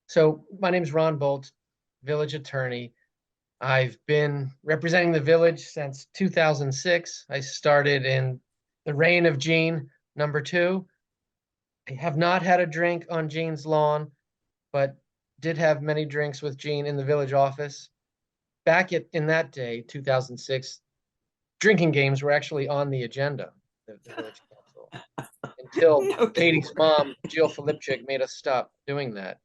So my name is Ron Bolt, village attorney. I've been representing the village since 2006. I started in the reign of Gene, #2. I have not had a drink on Gene's lawn, but did have many drinks with Gene in the village office. In that day, 2006, drinking games were actually on the agenda, the village council, until Okay. Katie's mom, Jill Filipchik, made us stop doing that.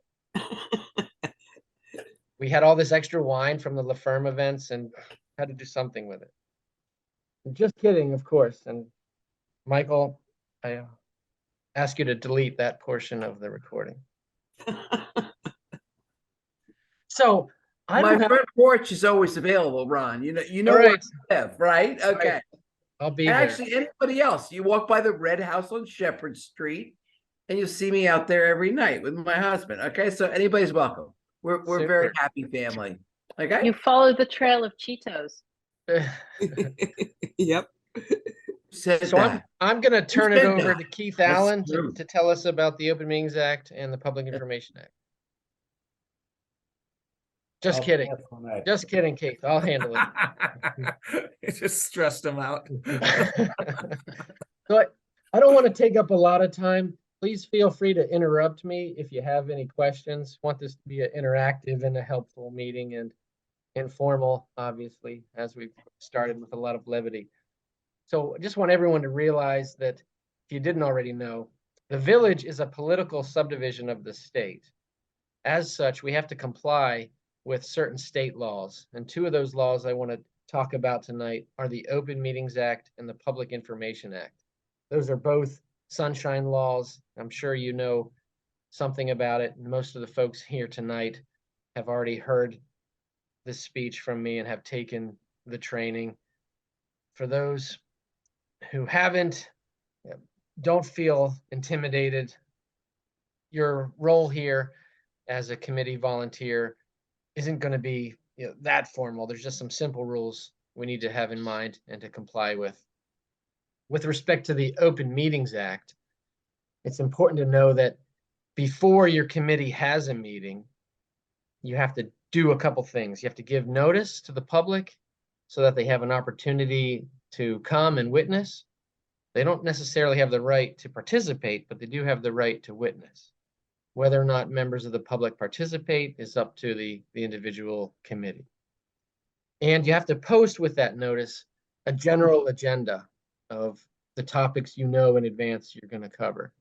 We had all this extra wine from the La Ferme events and had to do something with it. Just kidding, of course. And Michael, I ask you to delete that portion of the recording. So I My don't have. front porch is always available, Ron. You know All where right, I live, right? Okay. right. I'll be And there. actually, anybody else, you walk by the Red House on Shepherd Street, and you'll see me out there every night with my husband. Okay, so anybody's welcome. We're a very Super. happy family. Okay. You follow the trail of Cheetos. Yep. Said So that. I'm going to turn it said over that? to Keith That's Allen true. to tell us about the Open Meetings Act and the Public Information Act. Just kidding. Just kidding, Keith. I'll handle it. It just stressed him out. So I don't want to take up a lot of time. Please feel free to interrupt me if you have any questions. Want this to be an interactive and a helpful meeting and informal, obviously, as we've started with a lot of levity. So I just want everyone to realize that if you didn't already know, the village is a political subdivision of the state. As such, we have to comply with certain state laws. And two of those laws I want to talk about tonight are the Open Meetings Act and the Public Information Act. Those are both sunshine laws. I'm sure you know something about it. Most of the folks here tonight have already heard this speech from me and have taken the training. For those who haven't, don't feel intimidated. Your role here as a committee volunteer isn't going to be that formal. There's just some simple rules we need to have in mind and to comply with. With respect to the Open Meetings Act, it's important to know that before your committee has a meeting, you have to do a couple things. You have to give notice to the public so that they have an opportunity to come and witness. They don't necessarily have the right to participate, but they do have the right to witness. Whether or not members of the public participate is up to the individual committee. And you have to post with that notice a general agenda of the topics you know in advance you're going to cover.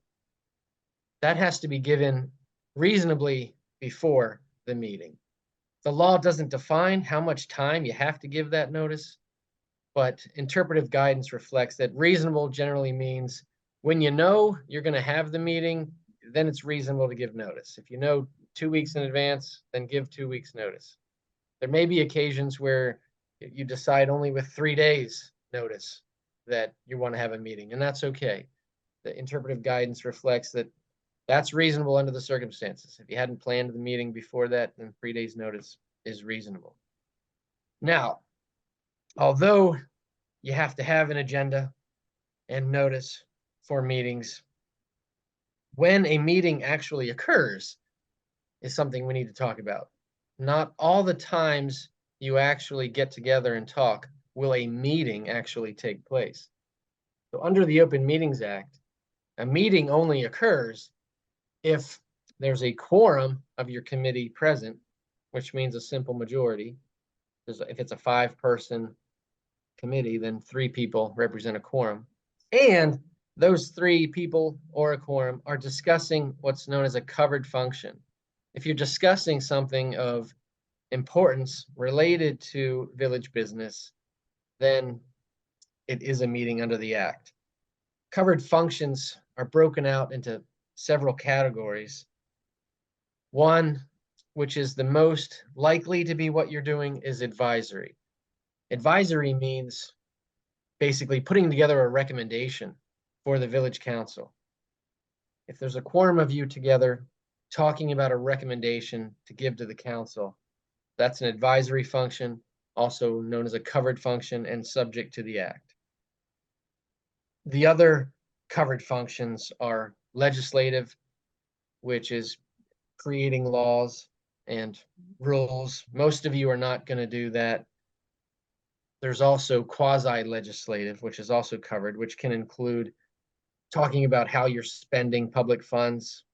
That has to be given reasonably before the meeting. The law doesn't define how much time you have to give that notice, but interpretive guidance reflects that reasonable generally means when you know you're going to have the meeting, then it's reasonable to give notice. If you know 2 weeks in advance, then give 2 weeks notice. There may be occasions where you decide only with 3 days notice that you want to have a meeting, and that's okay. The interpretive guidance reflects that that's reasonable under the circumstances. If you hadn't planned the meeting before that, then 3 days notice is reasonable. Now, although you have to have an agenda and notice for meetings, when a meeting actually occurs is something we need to talk about. Not all the times you actually get together and talk will a meeting actually take place. So under the Open Meetings Act, a meeting only occurs if there's a quorum of your committee present, which means a simple majority. If it's a 5-person committee, then 3 people represent a quorum. And those 3 people or a quorum are discussing what's known as a covered function. If you're discussing something of importance related to village business, then it is a meeting under the Act. Covered functions are broken out into several categories. One, which is the most likely to be what you're doing, is advisory. Advisory means basically putting together a recommendation for the village council. If there's a quorum of you together talking about a recommendation to give to the council, that's an advisory function, also known as a covered function and subject to the Act. The other covered functions are legislative, which is creating laws and rules. Most of you are not going to do that. There's also quasi-legislative, which is also covered, which can include talking about how you're spending public funds.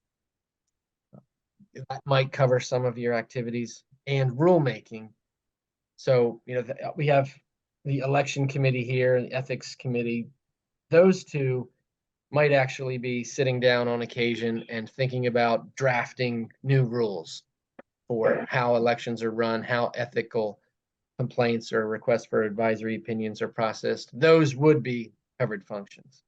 That might cover some of your activities, and rulemaking. So, we have the election committee here and the ethics committee. Those two might actually be sitting down on occasion and thinking about drafting new rules for how elections are run, how ethical complaints or requests for advisory opinions are processed. Those would be covered functions.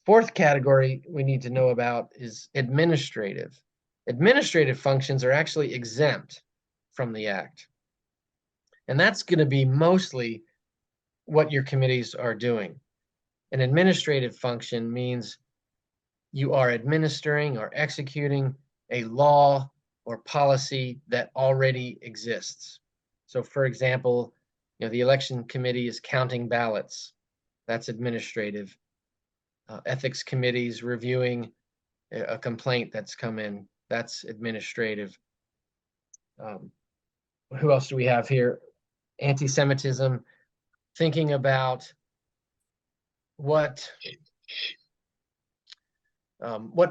Fourth category we need to know about is administrative. Administrative functions are actually exempt from the Act. And that's going to be mostly what your committees are doing. An administrative function means you are administering or executing a law or policy that already exists. So for example, the election committee is counting ballots. That's administrative. Ethics committees reviewing a complaint that's come in. That's administrative. Who else do we have here? Anti-Semitism, thinking about what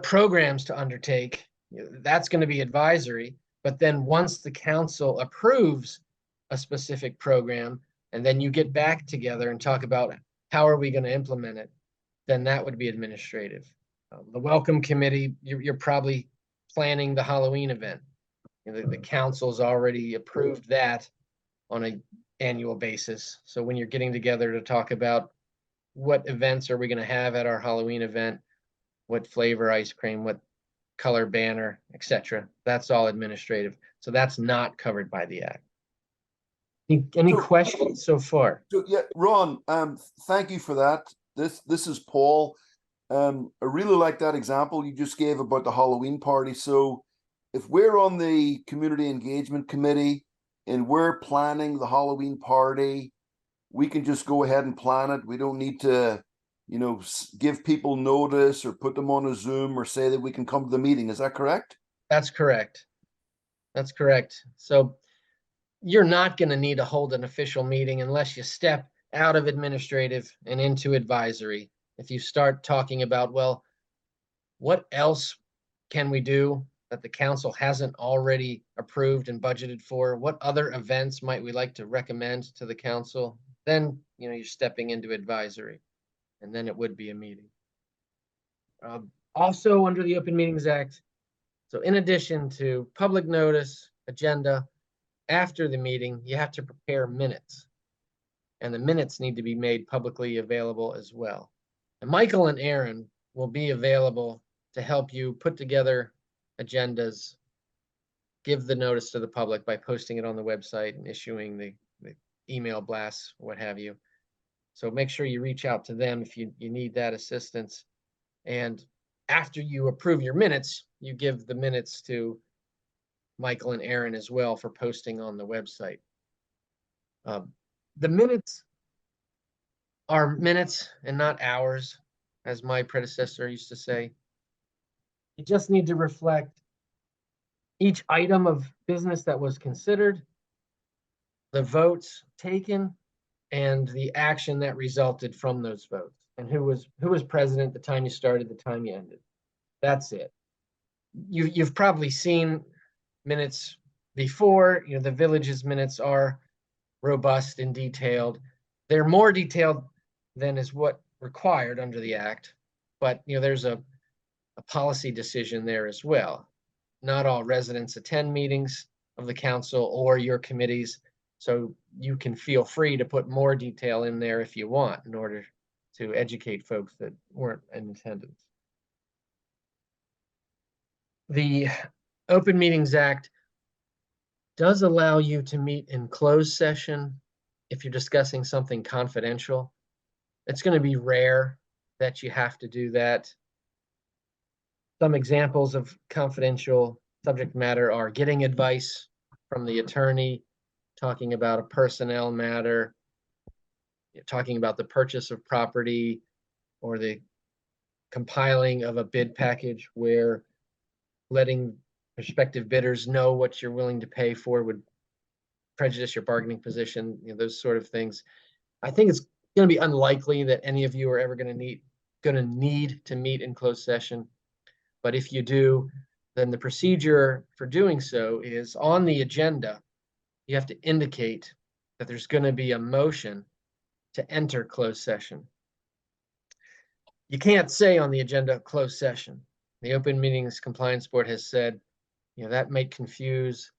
programs to undertake. That's going to be advisory. But then once the council approves a specific program, and then you get back together and talk about how are we going to implement it, then that would be administrative. The welcome committee, you're probably planning the Halloween event. The council's already approved that on an annual basis. So when you're getting together to talk about what events are we going to have at our Halloween event, what flavor ice cream, what color banner, etc., that's all administrative. So that's not covered by the Act. Any questions so far? So yeah, Ron, thank you for that. This is Paul. I really like that example you just gave about the Halloween party. So if we're on the community engagement committee and we're planning the Halloween party, we can just go ahead and plan it. We don't need to, give people notice or put them on a Zoom or say that we can come to the meeting. Is that correct? That's correct. That's correct. So you're not going to need to hold an official meeting unless you step out of administrative and into advisory. If you start talking about, well, what else can we do that the council hasn't already approved and budgeted for? What other events might we like to recommend to the council? Then, you're stepping into advisory, and then it would be a meeting. Also under the Open Meetings Act, so in addition to public notice, agenda, after the meeting, you have to prepare minutes. And the minutes need to be made publicly available as well. And Michael and Aaron will be available to help you put together agendas, give the notice to the public by posting it on the website and issuing the email blasts, what have you. So make sure you reach out to them if you need that assistance. And after you approve your minutes, you give the minutes to Michael and Aaron as well for posting on the website. The minutes are minutes and not hours, as my predecessor used to say. You just need to reflect each item of business that was considered, the votes taken, and the action that resulted from those votes, and who was president the time you started, the time you ended. That's it. You've probably seen minutes before. The village's minutes are robust and detailed. They're more detailed than is what required under the Act, but there's a policy decision there as well. Not all residents attend meetings of the council or your committees, so you can feel free to put more detail in there if you want in order to educate folks that weren't in attendance. The Open Meetings Act does allow you to meet in closed session if you're discussing something confidential. It's going to be rare that you have to do that. Some examples of confidential subject matter are getting advice from the attorney, talking about a personnel matter, talking about the purchase of property, or the compiling of a bid package where letting prospective bidders know what you're willing to pay for would prejudice your bargaining position, those sort of things. I think it's going to be unlikely that any of you are ever going to need to meet in closed session. But if you do, then the procedure for doing so is on the agenda. You have to indicate that there's going to be a motion to enter closed session. You can't say on the agenda closed session. The Open Meetings Compliance Board has said, that might confuse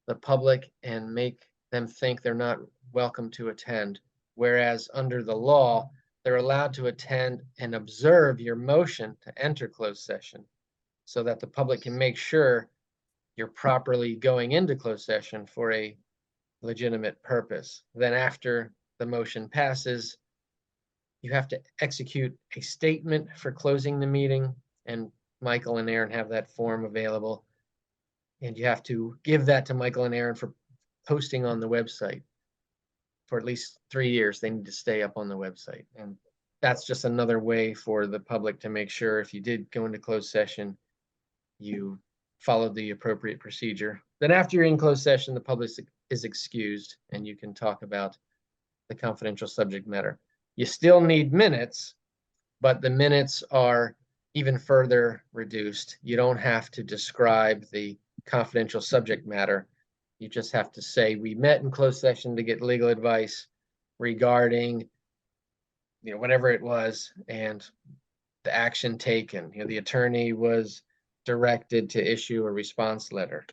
the public and make them think they're not welcome to attend. Whereas under the law, they're allowed to attend and observe your motion to enter closed session so that the public can make sure you're properly going into closed session for a legitimate purpose. Then after the motion passes, you have to execute a statement for closing the meeting, and Michael and Aaron have that form available. And you have to give that to Michael and Aaron for posting on the website. For at least 3 years, they need to stay up on the website. And that's just another way for the public to make sure if you did go into closed session, you followed the appropriate procedure. Then after you're in closed session, the public is excused and you can talk about the confidential subject matter. You still need minutes, but the minutes are even further reduced. You don't have to describe the confidential subject matter. You just have to say, we met in closed session to get legal advice regarding, whatever it was, and the action taken. The attorney was directed to issue a response letter.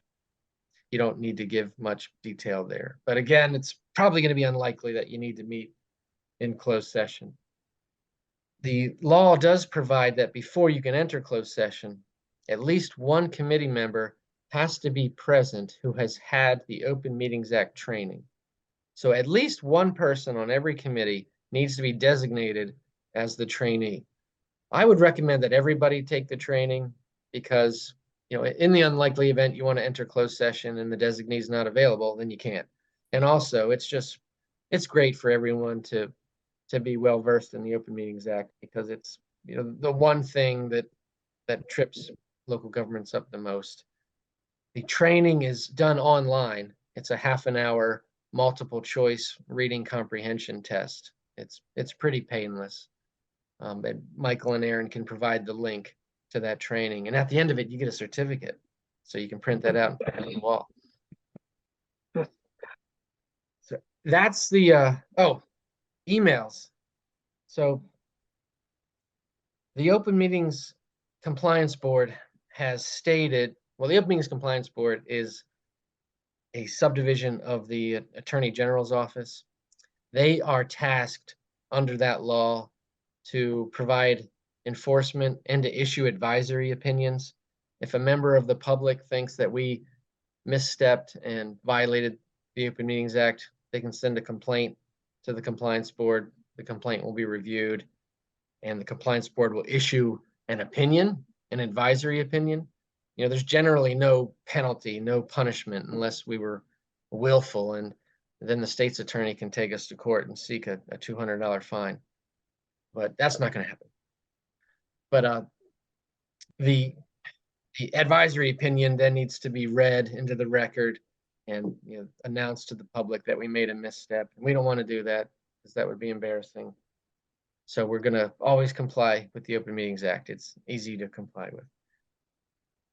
You don't need to give much detail there. But again, it's probably going to be unlikely that you need to meet in closed session. The law does provide that before you can enter closed session, at least one committee member has to be present who has had the Open Meetings Act training. So at least one person on every committee needs to be designated as the trainee. I would recommend that everybody take the training because, in the unlikely event you want to enter closed session and the designee is not available, then you can't. And also, it's great for everyone to be well versed in the Open Meetings Act because it's, the one thing that trips local governments up the most. The training is done online. It's a half an hour multiple choice reading comprehension test. It's pretty painless. Michael and Aaron can provide the link to that training. And at the end of it, you get a certificate. So you can print that out and put it on the wall. So that's the, emails. So the Open Meetings Compliance Board has stated, the Open Meetings Compliance Board is a subdivision of the Attorney General's office. They are tasked under that law to provide enforcement and to issue advisory opinions. If a member of the public thinks that we misstepped and violated the Open Meetings Act, they can send a complaint to the Compliance Board. The complaint will be reviewed and the Compliance Board will issue an opinion, an advisory opinion. There's generally no penalty, no punishment unless we were willful, and then the state's attorney can take us to court and seek a $200 fine. But that's not going to happen. But the advisory opinion then needs to be read into the record and announced to the public that we made a misstep. And we don't want to do that because that would be embarrassing. So we're going to always comply with the Open Meetings Act. It's easy to comply with.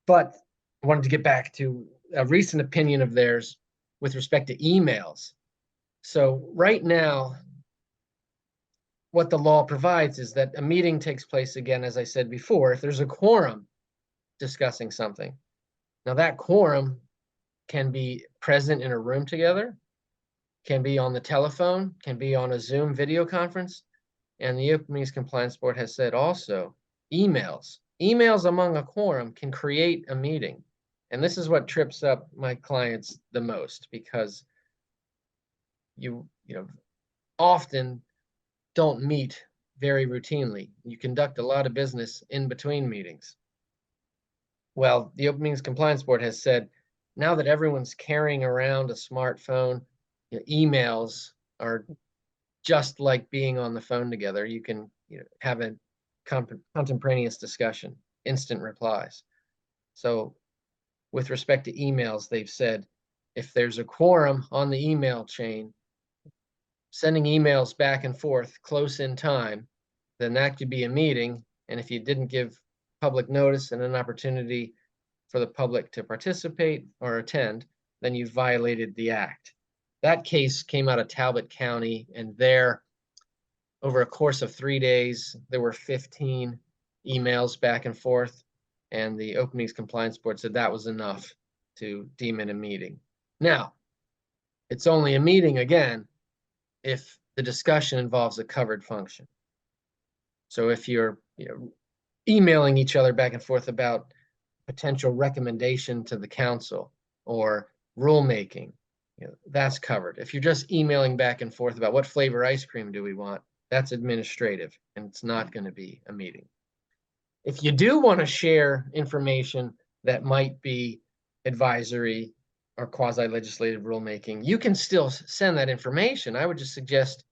But I wanted to get back to a recent opinion of theirs with respect to emails. So right now, what the law provides is that a meeting takes place, again, as I said before, if there's a quorum discussing something. Now that quorum can be present in a room together, can be on the telephone, can be on a Zoom video conference. And the Open Meetings Compliance Board has said also emails among a quorum can create a meeting. And this is what trips up my clients the most because you often don't meet very routinely. You conduct a lot of business in between meetings. Well, the Open Meetings Compliance Board has said, now that everyone's carrying around a smartphone, emails are just like being on the phone together. You can have a contemporaneous discussion, instant replies. So with respect to emails, they've said, if there's a quorum on the email chain, sending emails back and forth close in time, then that could be a meeting. And if you didn't give public notice and an opportunity for the public to participate or attend, then you violated the act. That case came out of Talbot County, and there, over a course of 3 days, there were 15 emails back and forth, and the Open Meetings Compliance Board said that was enough to deem it a meeting. Now, it's only a meeting again if the discussion involves a covered function. So if you're emailing each other back and forth about potential recommendation to the council or rulemaking, that's covered. If you're just emailing back and forth about what flavor ice cream do we want, that's administrative, and it's not going to be a meeting. If you do want to share information that might be advisory or quasi-legislative rulemaking, you can still send that information. I would just suggest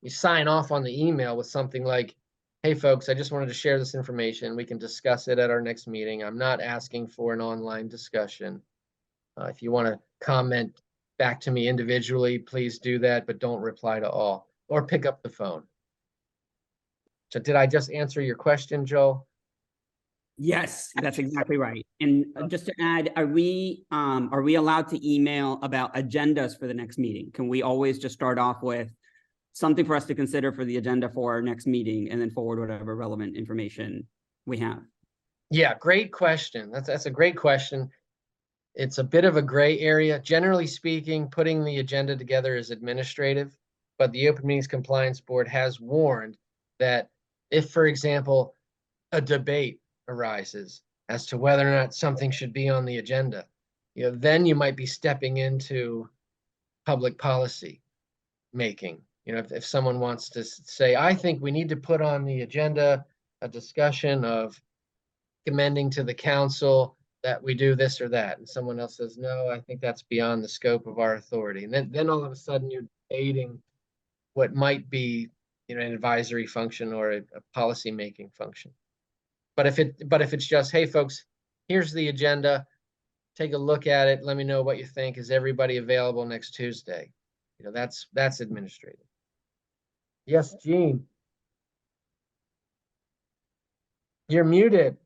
you sign off on the email with something like, hey folks, I just wanted to share this information. We can discuss it at our next meeting. I'm not asking for an online discussion. If you want to comment back to me individually, please do that, but don't reply to all, or pick up the phone. So did I just answer your question, Joel? Yes, that's exactly right. And just to add, are we allowed to email about agendas for the next meeting? Can we always just start off with something for us to consider for the agenda for our next meeting and then forward whatever relevant information we have? Yeah, great question. That's a great question. It's a bit of a gray area. Generally speaking, putting the agenda together is administrative, but the Open Meetings Compliance Board has warned that if, for example, a debate arises as to whether or not something should be on the agenda, then you might be stepping into public policy making. If someone wants to say, I think we need to put on the agenda a discussion of recommending to the council that we do this or that, and someone else says, no, I think that's beyond the scope of our authority. And then all of a sudden you're debating what might be, an advisory function or a policy making function. But if it's just, hey folks, here's the agenda, take a look at it, let me know what you think. Is everybody available next Tuesday? That's administrative. Yes, Gene. You're muted.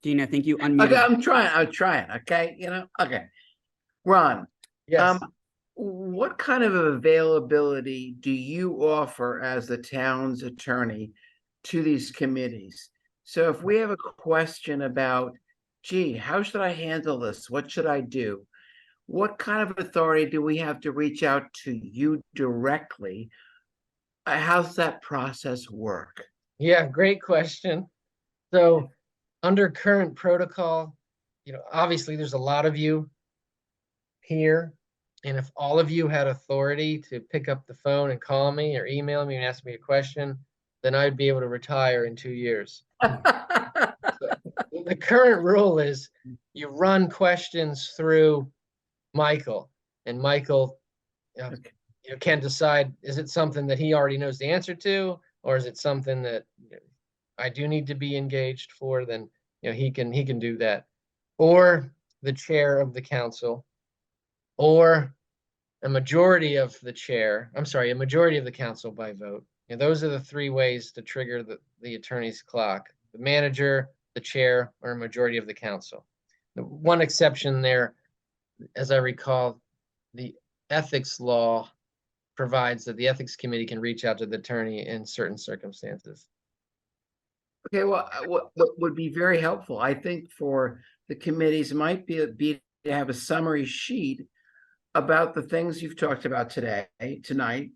Gene, I think you Okay, unmuted. I'm trying, okay, okay. Ron, Yes. what kind of availability do you offer as the town's attorney to these committees? So if we have a question about, gee, how should I handle this? What should I do? What kind of authority do we have to reach out to you directly? How's that process work? Yeah, great question. So under current protocol, obviously there's a lot of you here. And if all of you had authority to pick up the phone and call me or email me and ask me a question, then I'd be able to retire in 2 years. The current rule is you run questions through Michael, and Michael can decide, is it something that he already knows the answer to, or is it something that I do need to be engaged for? Then he can do that, or the chair of the council, or a majority of the council by vote. Those are the 3 ways to trigger the attorney's clock: the manager, the chair, or a majority of the council. The one exception there, as I recall, the ethics law provides that the ethics committee can reach out to the attorney in certain circumstances. Okay, well, what would be very helpful, I think, for the committees might be to have a summary sheet about the things you've talked about tonight,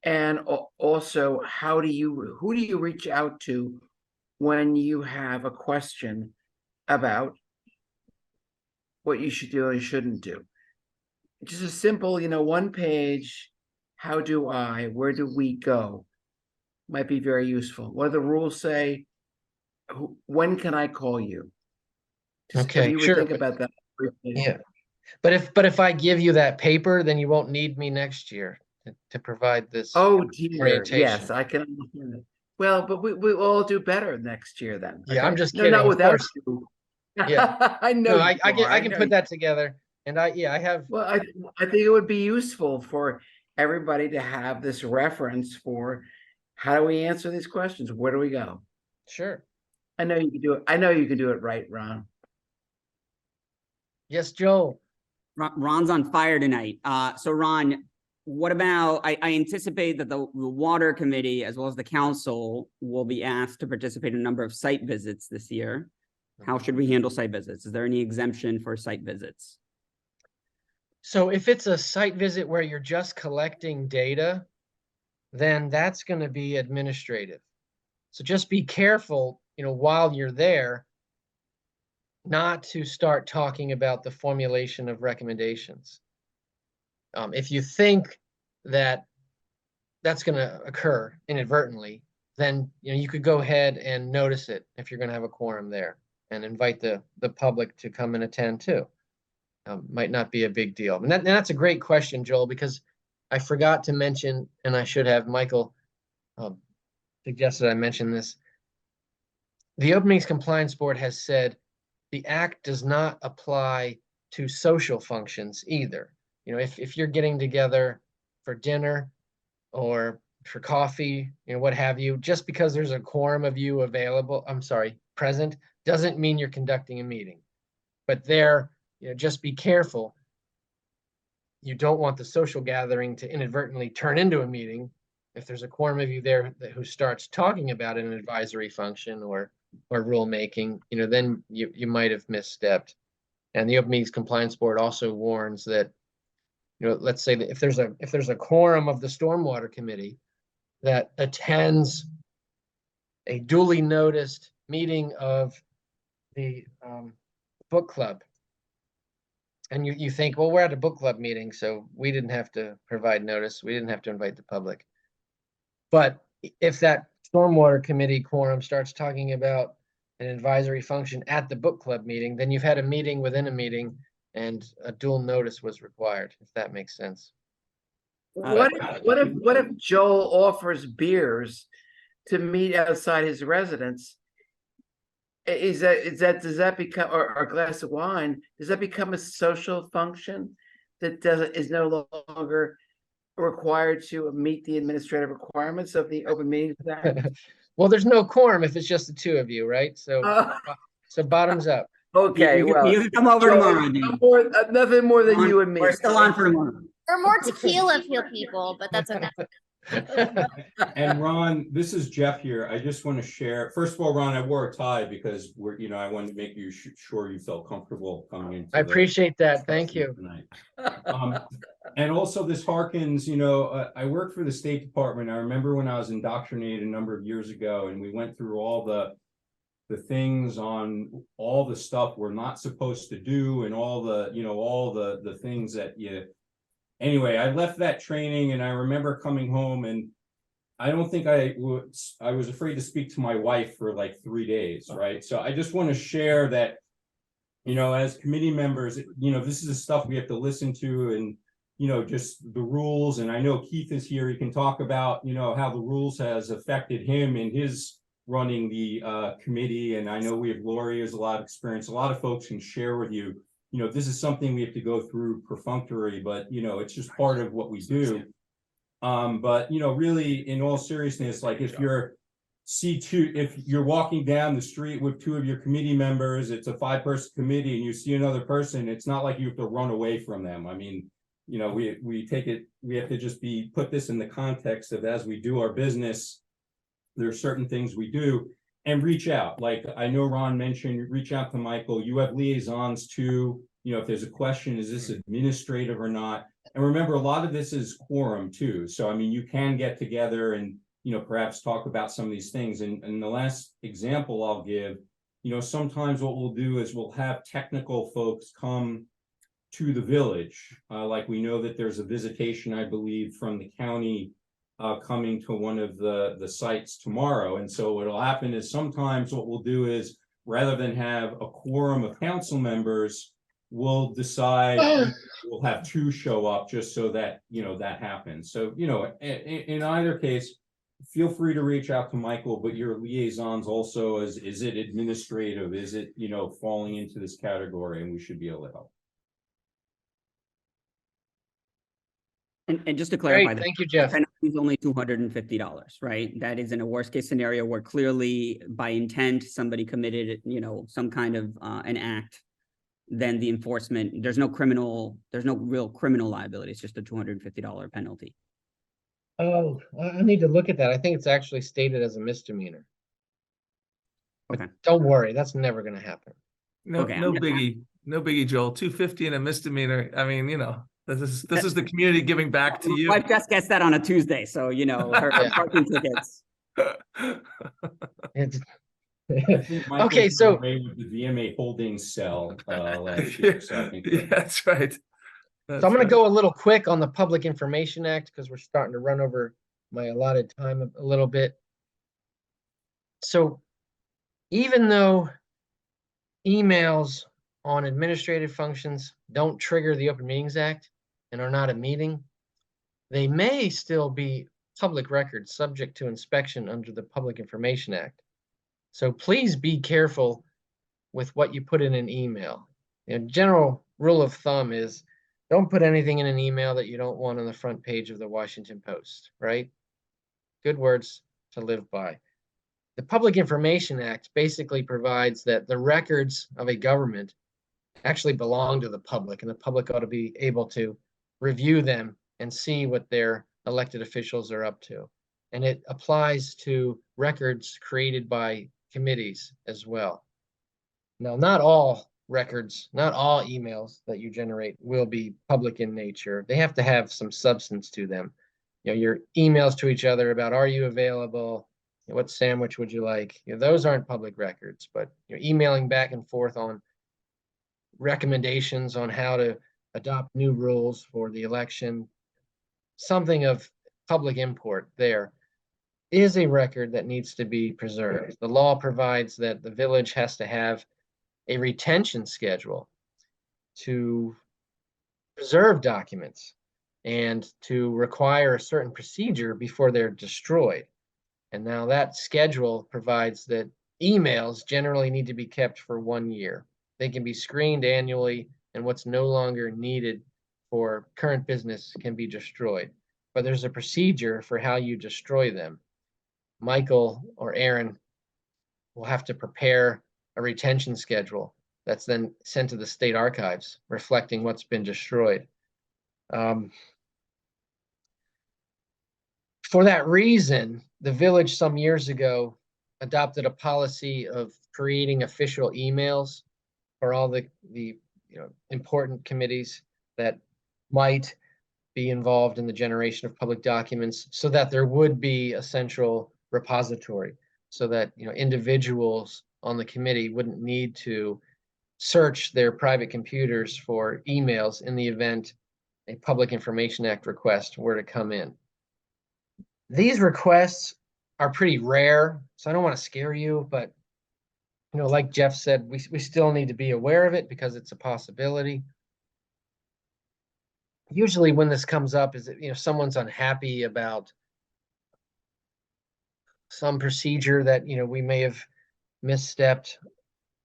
and also who do you reach out to when you have a question about what you should do and shouldn't do? Just a simple, 1 page, where do we go? Might be very useful. What do the rules say? When can I call you? Okay, you would sure. think about that. Yeah. But if I give you that paper, then you won't need me next year. to provide this. Oh dear, Orientation. yes, I can understand it. Well, but we all do better next year then. Yeah, I'm okay? just No, kidding, not of without course. you. Yeah. I know No, you I are, can know put you- that together, and I have, Well, I think it would be useful for everybody to have this reference for how do we answer these questions? Where do we go? sure. I know you can do it. I know you can do it right, Ron. Yes, Joel. Ron's on fire tonight. So Ron, what about, I anticipate that the water committee as well as the council will be asked to participate in a number of site visits this year. How should we handle site visits? Is there any exemption for site visits? So if it's a site visit where you're just collecting data, then that's going to be administrative. So just be careful, while you're there, not to start talking about the formulation of recommendations. If you think that that's going to occur inadvertently, then you could go ahead and notice it if you're going to have a quorum there and invite the public to come and attend too. Might not be a big deal. And that's a great question, Joel, because I forgot to mention, and I should have, Michael suggested I mention this. The Open Meetings Compliance Board has said the act does not apply to social functions either. If you're getting together for dinner or for coffee, what have you, just because there's a quorum of you present, doesn't mean you're conducting a meeting. But there, just be careful. You don't want the social gathering to inadvertently turn into a meeting. If there's a quorum of you there who starts talking about an advisory function or rulemaking, then you might have misstepped. And the Open Meetings Compliance Board also warns that, let's say that if there's a quorum of the Stormwater Committee that attends a duly noticed meeting of the book club, and you think, well, we're at a book club meeting, so we didn't have to provide notice. We didn't have to invite the public. But if that Stormwater Committee quorum starts talking about an advisory function at the book club meeting, then you've had a meeting within a meeting and a dual notice was required, if that makes sense. What if Joel offers beers to meet outside his residence? Does that become, or a glass of wine, does that become a social function that is no longer required to meet the administrative requirements of the Open Meetings Act? Well, there's no quorum if it's just the two of you, right? So bottoms up. Okay, You well. can come over Joel, tomorrow, Dean. nothing more than you and me. We're still on for tomorrow. Or more tequila if you people, but that's okay. And Ron, this is Jeff here. I just want to share, first of all, Ron, I wore a tie because I wanted to make you sure you felt comfortable coming in. I appreciate that. Thank you. Tonight. And also this harkens, I worked for the State Department. I remember when I was indoctrinated a number of years ago and we went through all the things on all the stuff we're not supposed to do and all the things that anyway, I left that training and I remember coming home and I don't think I was afraid to speak to my wife for like 3 days, right? So I just want to share that, as committee members, this is the stuff we have to listen to and, just the rules. And I know Keith is here. He can talk about, how the rules has affected him in his running the committee. And I know we have Lori who has a lot of experience. A lot of folks can share with you. This is something we have to go through perfunctory, but it's just part of what we do. But really, in all seriousness, like if you're if you're walking down the street with two of your committee members, it's a 5-person committee, and you see another person, it's not like you have to run away from them. I mean, we take it. We have to just put this in the context of as we do our business. There are certain things we do. And reach out. Like I know Ron mentioned, reach out to Michael. You have liaisons too. If there's a question, is this administrative or not? And remember, a lot of this is quorum too. So, I mean, you can get together and, perhaps talk about some of these things. And the last example I'll give, sometimes what we'll do is we'll have technical folks come to the village. Like we know that there's a visitation, I believe, from the county coming to one of the sites tomorrow. And so what'll happen is sometimes what we'll do is rather than have a quorum of council members, we'll decide, we'll have two show up just so that, that happens. So, in either case, feel free to reach out to Michael, but your liaisons also, is it administrative? Is it, falling into this category, and we should be able to help. And just to Great, clarify, thank you, the Jeff. penalty is only $250, right? That is in a worst case scenario where clearly by intent, somebody committed, some kind of an act. Then the enforcement, there's no real criminal liability. It's just a $250 penalty. Oh, I need to look at that. I think it's actually stated as a misdemeanor. But Okay. don't worry, that's never gonna happen. No, Okay, no I'm just- biggie, no biggie, Joel. 250 and a misdemeanor. I mean, this is the community giving back to My you. wife just gets that on a Tuesday, so her Yeah. parking tickets. It's I think Michael Okay, got so- away with the VMA holding cell last year, so I think Yeah, that's right. So That's I'm gonna right. go a little quick on the Public Information Act because we're starting to run over my allotted time a little bit. So even though emails on administrative functions don't trigger the Open Meetings Act and are not a meeting, they may still be public records subject to inspection under the Public Information Act. So please be careful with what you put in an email. General rule of thumb is don't put anything in an email that you don't want on the front page of the Washington Post, right? Good words to live by. The Public Information Act basically provides that the records of a government actually belong to the public, and the public ought to be able to review them and see what their elected officials are up to. And it applies to records created by committees as well. Now, not all records, not all emails that you generate will be public in nature. They have to have some substance to them. Your emails to each other about, are you available? What sandwich would you like? Those aren't public records, but emailing back and forth on recommendations on how to adopt new rules for the election, something of public import there, is a record that needs to be preserved. The law provides that the village has to have a retention schedule to preserve documents and to require a certain procedure before they're destroyed. And now that schedule provides that emails generally need to be kept for 1 year. They can be screened annually, and what's no longer needed for current business can be destroyed. But there's a procedure for how you destroy them. Michael or Aaron will have to prepare a retention schedule that's then sent to the state archives reflecting what's been destroyed. For that reason, the village some years ago adopted a policy of creating official emails for all the important committees that might be involved in the generation of public documents, so that there would be a central repository, so that individuals on the committee wouldn't need to search their private computers for emails in the event a Public Information Act request were to come in. These requests are pretty rare, so I don't want to scare you, but like Jeff said, we still need to be aware of it because it's a possibility. Usually when this comes up is that someone's unhappy about some procedure that we may have misstepped.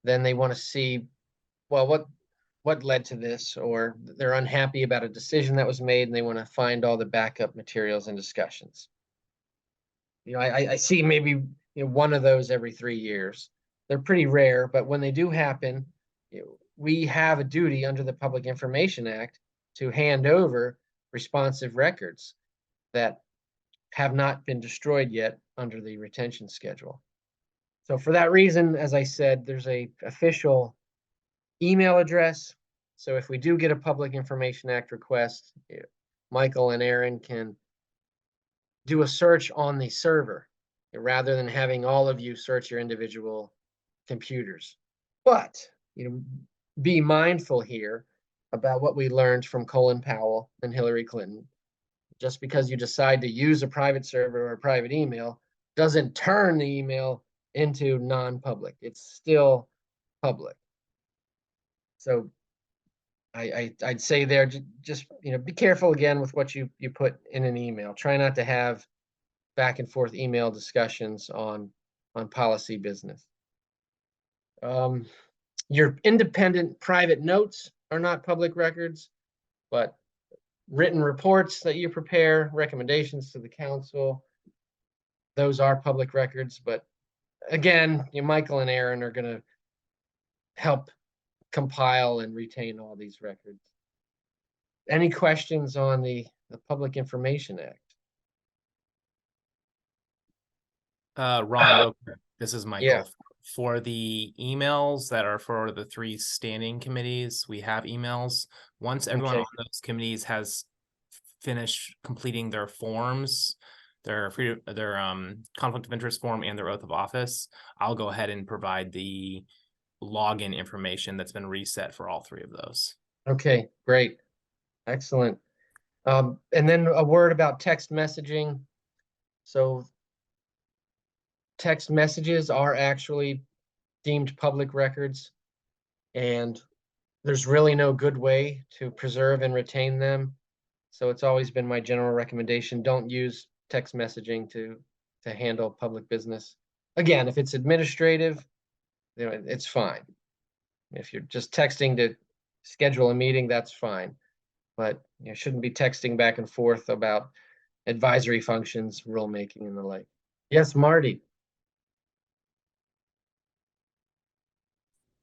Then they want to see, well, what led to this, or they're unhappy about a decision that was made and they want to find all the backup materials and discussions. I see maybe one of those every 3 years. They're pretty rare, but when they do happen, we have a duty under the Public Information Act to hand over responsive records that have not been destroyed yet under the retention schedule. So for that reason, as I said, there's a official email address. So if we do get a Public Information Act request, Michael and Aaron can do a search on the server rather than having all of you search your individual computers. But be mindful here about what we learned from Colin Powell and Hillary Clinton. Just because you decide to use a private server or a private email doesn't turn the email into non-public. It's still public. So I'd say there, just, be careful again with what you put in an email. Try not to have back and forth email discussions on policy business. Your independent private notes are not public records, but written reports that you prepare, recommendations to the council, those are public records. But again, Michael and Aaron are going to help compile and retain all these records. Any questions on the Public Information Act? Ron, real quick, this is Michael. Yeah. For the emails that are for the 3 standing committees, we have emails. Once everyone Okay. on those committees has finished completing their forms, their conflict of interest form and their oath of office, I'll go ahead and provide the login information that's been reset for all 3 of those. Okay, great. Excellent. And then a word about text messaging. So text messages are actually deemed public records, and there's really no good way to preserve and retain them. So it's always been my general recommendation, don't use text messaging to handle public business. Again, if it's administrative, it's fine. If you're just texting to schedule a meeting, that's fine. But you shouldn't be texting back and forth about advisory functions, rulemaking, and the like. Yes, Marty.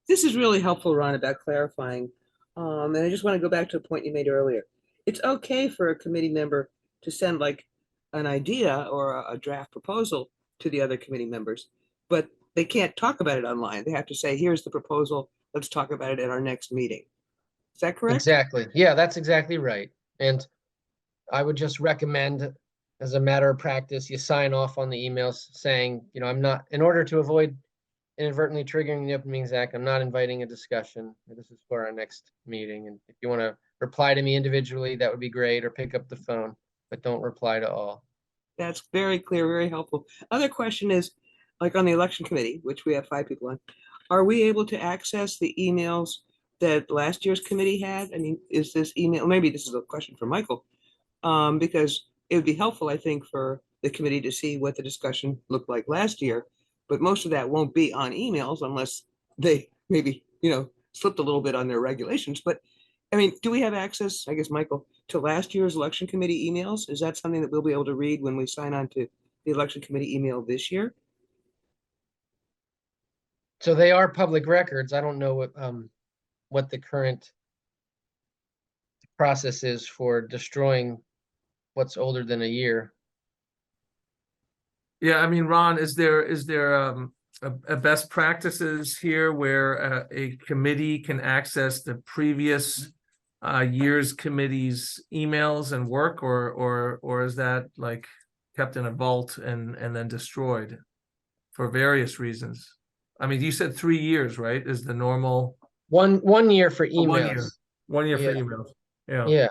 This is really helpful, Ron, about clarifying. And I just want to go back to a point you made earlier. It's okay for a committee member to send like an idea or a draft proposal to the other committee members, but they can't talk about it online. They have to say, here's the proposal. Let's talk about it at our next meeting. Is that correct? Exactly. Yeah, that's exactly right. And I would just recommend, as a matter of practice, you sign off on the emails saying, I'm not, in order to avoid inadvertently triggering the Open Meetings Act, I'm not inviting a discussion. This is for our next meeting. And if you want to reply to me individually, that would be great, or pick up the phone, but don't reply to all. That's very clear, very helpful. Other question is, like on the election committee, which we have 5 people on, are we able to access the emails that last year's committee had? I mean, is this email, maybe this is a question for Michael, because it would be helpful, I think, for the committee to see what the discussion looked like last year. But most of that won't be on emails unless they maybe, slipped a little bit on their regulations. But I mean, do we have access, I guess, Michael, to last year's election committee emails? Is that something that we'll be able to read when we sign on to the election committee email this year? So they are public records. I don't know what the current process is for destroying what's older than a year. Yeah, I mean, Ron, is there a best practices here where a committee can access the previous year's committee's emails and work, or is that like kept in a vault and then destroyed for various reasons? I mean, you said 3 years, right? Is the normal One year for Oh, 1 emails. year. 1 year for Yeah. emails. Yeah. Yeah.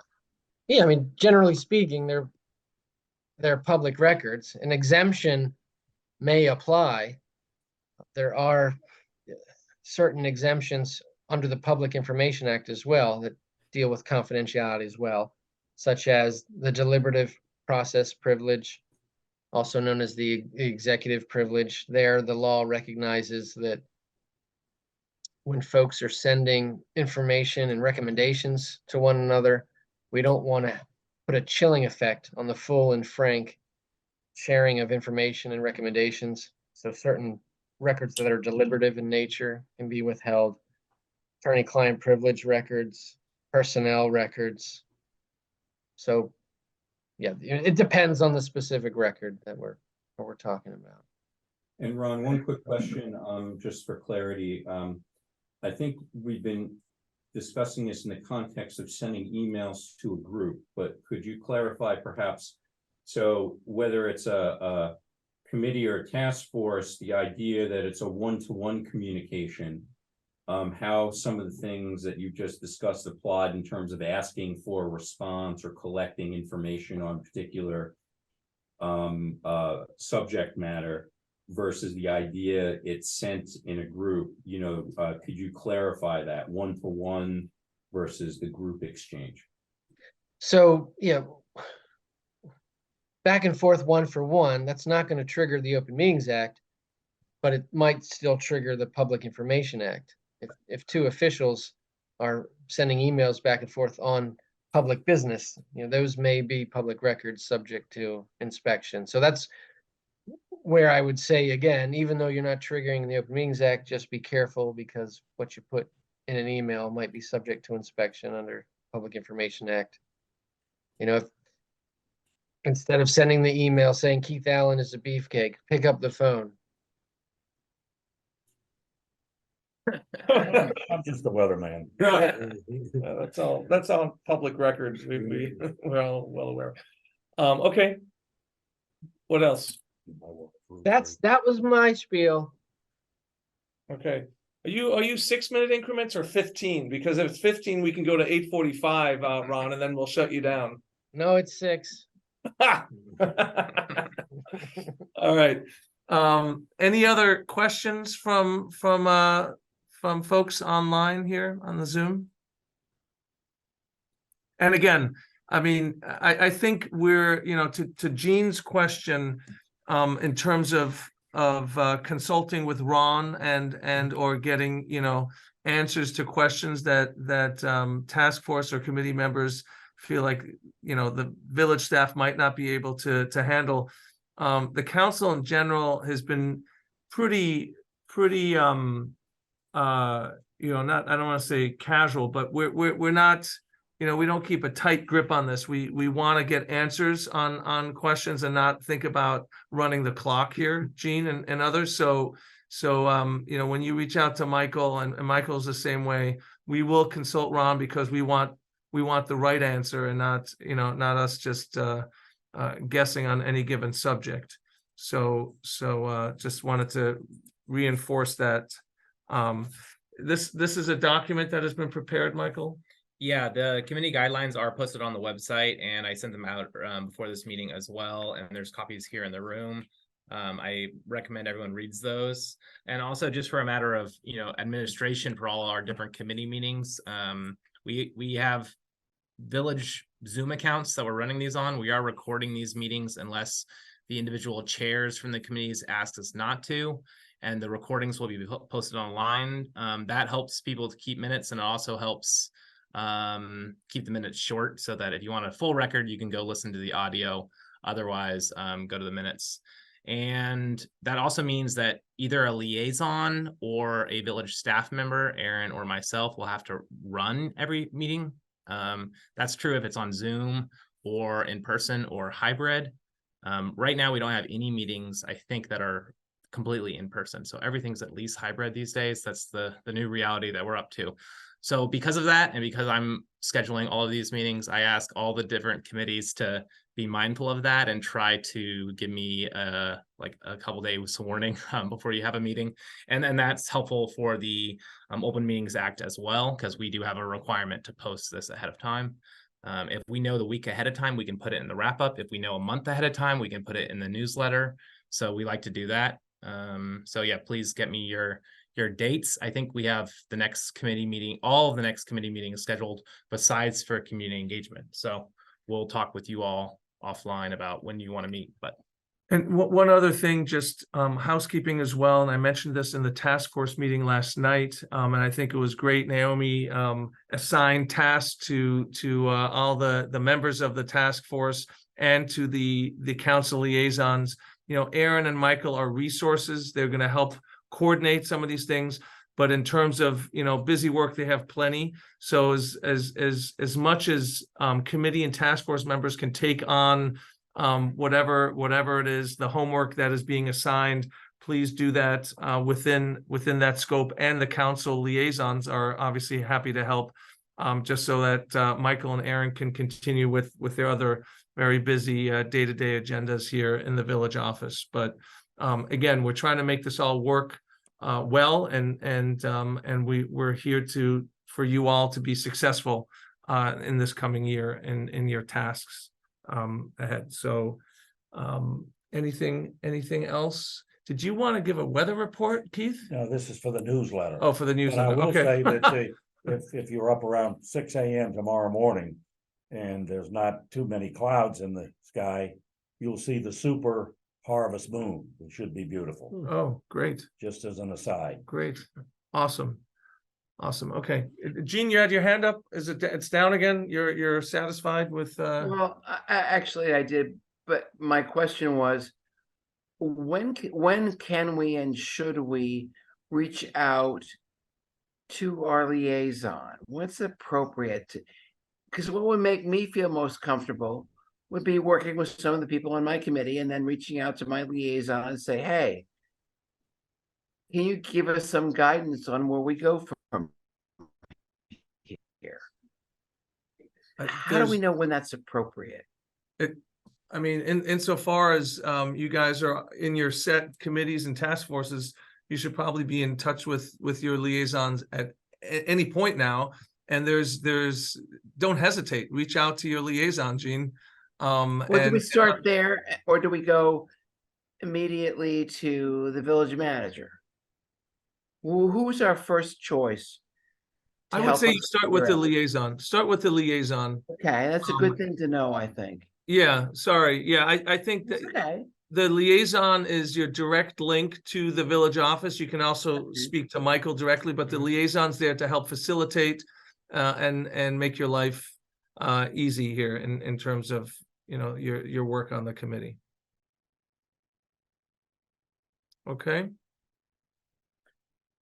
Yeah, I mean, generally speaking, they're public records. An exemption may apply. There are certain exemptions under the Public Information Act as well that deal with confidentiality as well, such as the deliberative process privilege, also known as the executive privilege. There, the law recognizes that when folks are sending information and recommendations to one another, we don't want to put a chilling effect on the full and frank sharing of information and recommendations. So certain records that are deliberative in nature can be withheld. Attorney-client privilege records, personnel records. So yeah, it depends on the specific record that we're talking about. And Ron, one quick question, just for clarity. I think we've been discussing this in the context of sending emails to a group, but could you clarify perhaps? So whether it's a committee or a task force, the idea that it's a one-to-one communication, how some of the things that you just discussed applied in terms of asking for a response or collecting information on particular subject matter versus the idea it's sent in a group, could you clarify that one-to-one versus the group exchange. So, yeah. Back and forth 1-for-1, that's not going to trigger the Open Meetings Act, but it might still trigger the Public Information Act. If two officials are sending emails back and forth on public business, those may be public records subject to inspection. So that's where I would say, again, even though you're not triggering the Open Meetings Act, just be careful, because what you put in an email might be subject to inspection under Public Information Act. If instead of sending the email saying Keith Allen is a beefcake, pick up the phone. I'm just the weatherman. That's all public records. We're all well aware. Okay. What else? That was my spiel. Okay. Are you 6-minute increments or 15? Because if it's 15, we can go to 8:45, Ron, and then we'll shut you down. No, it's 6. All right. Any other questions from folks online here on the Zoom? And again, I mean, I think we're, to Jean's question, in terms of consulting with Ron and or getting, answers to questions that task force or committee members feel like, the village staff might not be able to handle. The council in general has been pretty not, I don't want to say casual, but we're not, we don't keep a tight grip on this. We want to get answers on questions and not think about running the clock here, Jean and others. So when you reach out to Michael, and Michael's the same way, we will consult Ron, because we want the right answer, and not us just guessing on any given subject. So just wanted to reinforce that. This is a document that has been prepared, Michael? Yeah, the committee guidelines are posted on the website, and I sent them out before this meeting as well. And there's copies here in the room. I recommend everyone reads those. And also, just for a matter of administration for all our different committee meetings, we have village Zoom accounts that we're running these on. We are recording these meetings unless the individual chairs from the committees asked us not to. And the recordings will be posted online. That helps people to keep minutes, and it also helps keep the minutes short, so that if you want a full record, you can go listen to the audio. Otherwise, go to the minutes. And that also means that either a liaison or a village staff member, Aaron or myself, will have to run every meeting. That's true if it's on Zoom or in person or hybrid. Right now, we don't have any meetings, I think, that are completely in person. So everything's at least hybrid these days. That's the new reality that we're up to. So because of that, and because I'm scheduling all of these meetings, I ask all the different committees to be mindful of that and try to give me like a couple days warning before you have a meeting. And then that's helpful for the Open Meetings Act as well, because we do have a requirement to post this ahead of time. If we know the week ahead of time, we can put it in the wrap up. If we know a month ahead of time, we can put it in the newsletter. So we like to do that. So yeah, please get me your dates. I think we have the next committee meeting, all of the next committee meetings scheduled besides for community engagement. So we'll talk with you all offline about when you want to meet. And one other thing, just housekeeping as well, and I mentioned this in the task force meeting last night, and I think it was great. Naomi assigned tasks to all the members of the task force and to the council liaisons. Aaron and Michael are resources. They're going to help coordinate some of these things, but in terms of busy work, they have plenty. So as much as committee and task force members can take on whatever it is, the homework that is being assigned, please do that within that scope. And the council liaisons are obviously happy to help, just so that Michael and Aaron can continue with their other very busy day-to-day agendas here in the village office. But again, we're trying to make this all work well, and we're here for you all to be successful in this coming year in your tasks ahead. So anything else? Did you want to give a weather report, Keith? No, this is for the newsletter. Oh, for the But newsletter. I will Okay. say that if you're up around 6 a.m. tomorrow morning and there's not too many clouds in the sky, you'll see the super harvest moon. It should be beautiful, Oh, great, just as an aside. great. Awesome. Awesome. Okay. Gene, you had your hand up. It's down again? You're satisfied with, Well, actually I did, but my question was, when can we and should we reach out to our liaison? What's appropriate? Because what would make me feel most comfortable would be working with some of the people on my committee and then reaching out to my liaison and say, hey, can you give us some guidance on where we go from here? How do we know when that's appropriate? I mean, insofar as you guys are in your set committees and task forces, you should probably be in touch with your liaisons at any point now. And don't hesitate, reach out to your liaison, Gene. Well, do we start there or do we go immediately to the village manager? Who's our first choice? to I would help say us you start with the figure out? liaison. Start with the liaison. Okay, that's a good thing to know, I think. Yeah, sorry. Yeah, I think that Okay, the liaison is your direct link to the village office. You can also Mhm. speak to Michael directly, but the liaison's there to help facilitate and make your life easy here in terms of, you know, your work on the committee. Okay,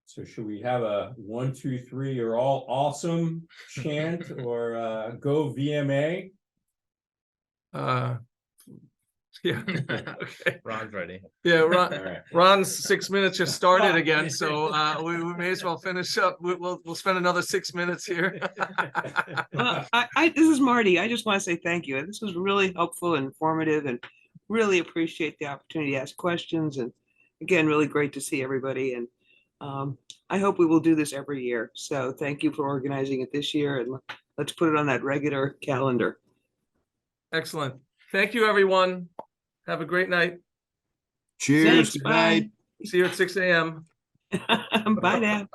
So should we have a 1, 2, 3, you're all awesome chant or go VMA? yeah, okay. Ron's ready. Yeah, All Ron, right. Ron's 6 minutes just started again, so we may as well finish up. We'll spend another 6 minutes here. This is Marty. I just want to say thank you. This was really helpful and informative and really appreciate the opportunity to ask questions. And again, really great to see everybody. And I hope we will do this every year. So thank you for organizing it this year, and let's put it on that regular calendar. Excellent. Thank you, everyone. Have a great night. Cheers. Thanks, Good night. bye. See you at 6 a.m. Bye now.